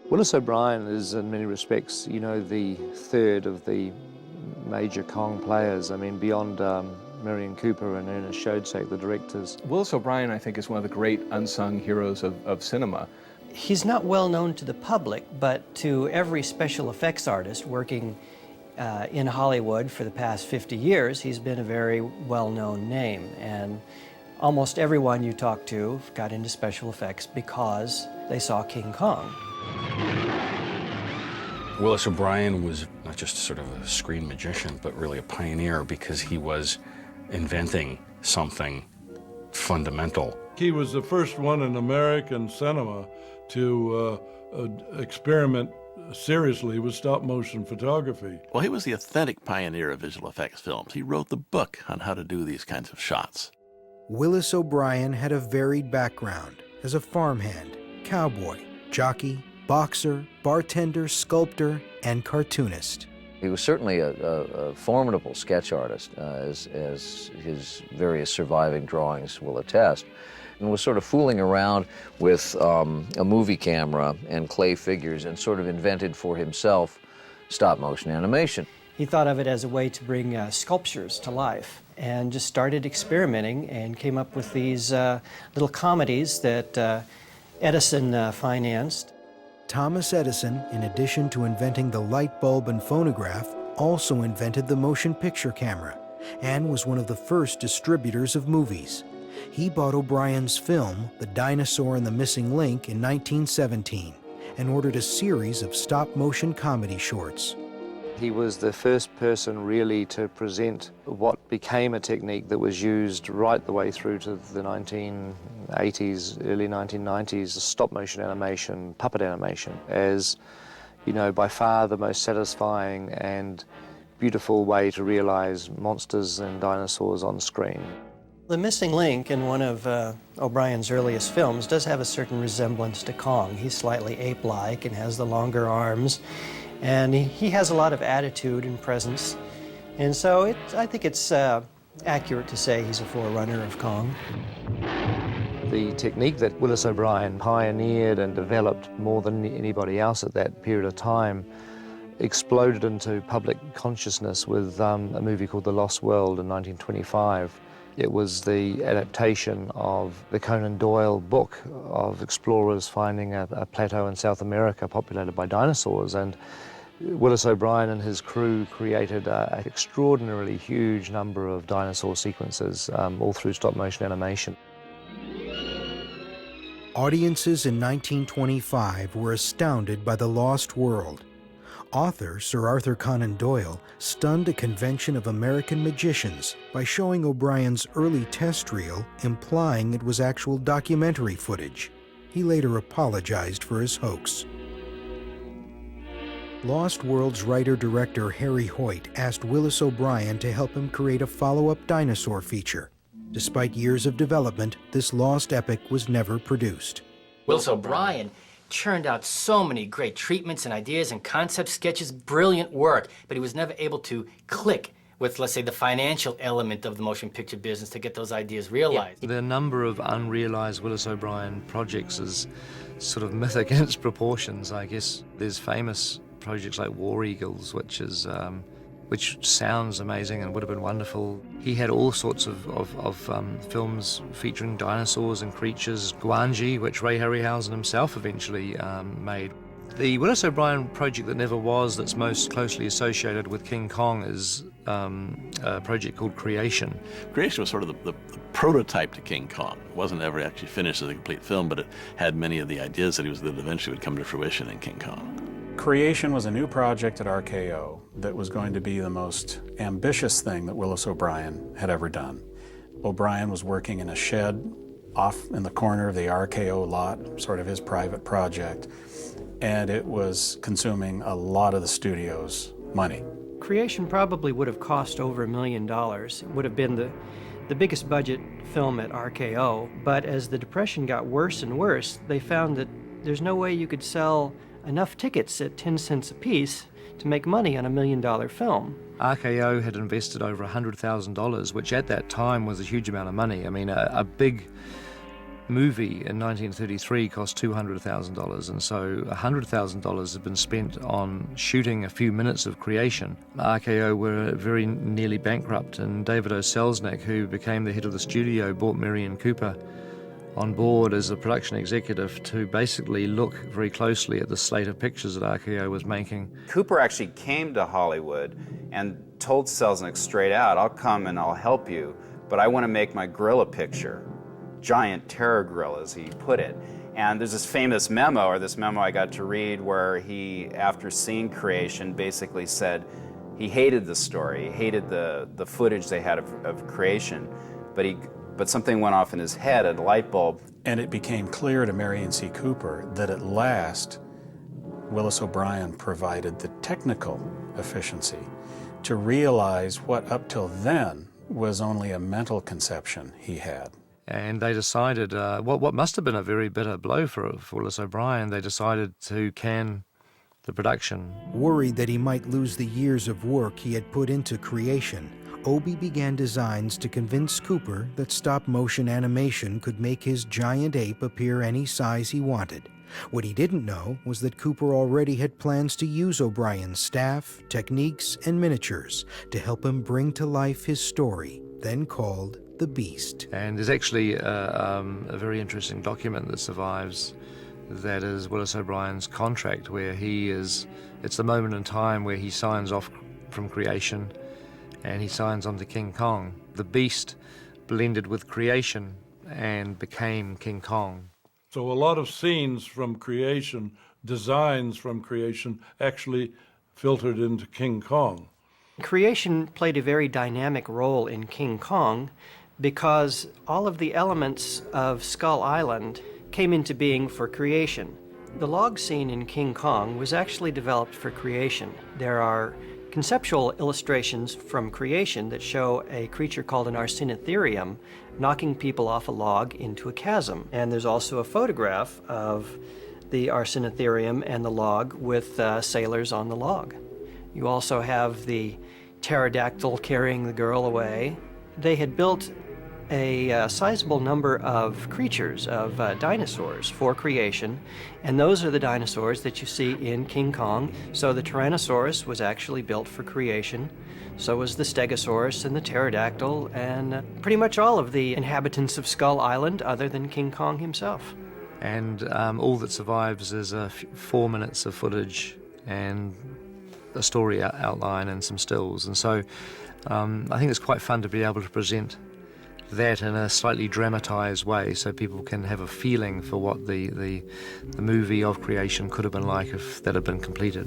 Willis O'Brien is, in many respects, the third of the major Kong players. I mean, beyond Merian Cooper and Ernest Schoedsack, the directors. Willis O'Brien, I think, is one of the great unsung heroes of cinema. He's not well known to the public, but to every special effects artist working in Hollywood for the past 50 years, he's been a very well-known name. And almost everyone you talk to got into special effects because they saw King Kong. Willis O'Brien was not just sort of a screen magician, but really a pioneer because he was inventing something fundamental. He was the first one in American cinema to experiment seriously with stop-motion photography. Well, he was the authentic pioneer of visual effects films. He wrote the book on how to do these kinds of shots. Willis O'Brien had a varied background as a farmhand, cowboy, jockey, boxer, bartender, sculptor, and cartoonist. He was certainly a formidable sketch artist, as his various surviving drawings will attest, and was sort of fooling around with a movie camera and clay figures and sort of invented for himself stop-motion animation. He thought of it as a way to bring sculptures to life and just started experimenting and came up with these little comedies that Edison financed. Thomas Edison, in addition to inventing the light bulb and phonograph, also invented the motion picture camera and was one of the first distributors of movies. He bought O'Brien's film, The Dinosaur and the Missing Link, in 1917 and ordered a series of stop-motion comedy shorts. He was the first person really to present what became a technique that was used right the way through to the 1980s, early 1990s, stop-motion animation, puppet animation, as, by far the most satisfying and beautiful way to realize monsters and dinosaurs on screen. The Missing Link in one of O'Brien's earliest films does have a certain resemblance to Kong. He's slightly ape-like and has the longer arms. And he has a lot of attitude and presence. And so I think it's accurate to say he's a forerunner of Kong. The technique that Willis O'Brien pioneered and developed more than anybody else at that period of time exploded into public consciousness with a movie called The Lost World in 1925. It was the adaptation of the Conan Doyle book of explorers finding a plateau in South America populated by dinosaurs, and Willis O'Brien and his crew created an extraordinarily huge number of dinosaur sequences, all through stop-motion animation. Audiences in 1925 were astounded by The Lost World. Author Sir Arthur Conan Doyle stunned a convention of American magicians by showing O'Brien's early test reel, implying it was actual documentary footage. He later apologized for his hoax. Lost World's writer-director Harry Hoyt asked Willis O'Brien to help him create a follow-up dinosaur feature. Despite years of development, this lost epic was never produced. Willis O'Brien churned out so many great treatments and ideas and concept sketches, brilliant work, but he was never able to click with, let's say, the financial element of the motion picture business to get those ideas realized. The number of unrealized Willis O'Brien projects is sort of myth against proportions, I guess. There's famous projects like War Eagles, which sounds amazing and would have been wonderful. He had all sorts of films featuring dinosaurs and creatures. Guanji, which Ray Harryhausen himself eventually made. The Willis O'Brien project that never was, that's most closely associated with King Kong, is a project called Creation. Creation was sort of the prototype to King Kong. It wasn't ever actually finished as a complete film, but it had many of the ideas that eventually would come to fruition in King Kong. Creation was a new project at RKO that was going to be the most ambitious thing that Willis O'Brien had ever done. O'Brien was working in a shed off in the corner of the RKO lot, sort of his private project, and it was consuming a lot of the studio's money. Creation probably would have cost over $1 million. It would have been the biggest budget film at RKO, but as the Depression got worse and worse, they found that there's no way you could sell enough tickets at 10 cents a piece to make money on $1 million film. RKO had invested over $100,000, which at that time was a huge amount of money. I mean, a big movie in 1933 cost $200,000, and so $100,000 had been spent on shooting a few minutes of creation. RKO were very nearly bankrupt, and David O. Selznick, who became the head of the studio, brought Merian Cooper on board as a production executive to basically look very closely at the slate of pictures that RKO was making. Cooper actually came to Hollywood and told Selznick straight out, I'll come and I'll help you, but I want to make my gorilla picture. Giant terror gorilla, as he put it. And there's this famous memo, or this memo I got to read, where he, after seeing creation, basically said he hated the story, he hated the footage they had of creation, but something went off in his head, a light bulb. And it became clear to Merian C. Cooper that at last Willis O'Brien provided the technical efficiency to realize what up till then was only a mental conception he had. And they decided, what must have been a very bitter blow for Willis O'Brien, they decided to can the production. Worried that he might lose the years of work he had put into creation, Obie began designs to convince Cooper that stop-motion animation could make his giant ape appear any size he wanted. What he didn't know was that Cooper already had plans to use O'Brien's staff, techniques, and miniatures to help him bring to life his story, then called The Beast. And there's actually a very interesting document that survives that is Willis O'Brien's contract, where it's the moment in time where he signs off from creation and he signs on to King Kong. The Beast blended with creation and became King Kong. So a lot of scenes from creation, designs from creation, actually filtered into King Kong. Creation played a very dynamic role in King Kong because all of the elements of Skull Island came into being for creation. The log scene in King Kong was actually developed for creation. There are conceptual illustrations from creation that show a creature called an Arsinotherium knocking people off a log into a chasm. And there's also a photograph of the Arsinotherium and the log with sailors on the log. You also have the pterodactyl carrying the girl away. They had built a sizable number of creatures, of dinosaurs for creation, and those are the dinosaurs that you see in King Kong. So the Tyrannosaurus was actually built for creation, so was the Stegosaurus and the pterodactyl, and pretty much all of the inhabitants of Skull Island other than King Kong himself. And all that survives is 4 minutes of footage and a story outline and some stills. And so I think it's quite fun to be able to present that in a slightly dramatized way so people can have a feeling for what the movie of creation could have been like if that had been completed.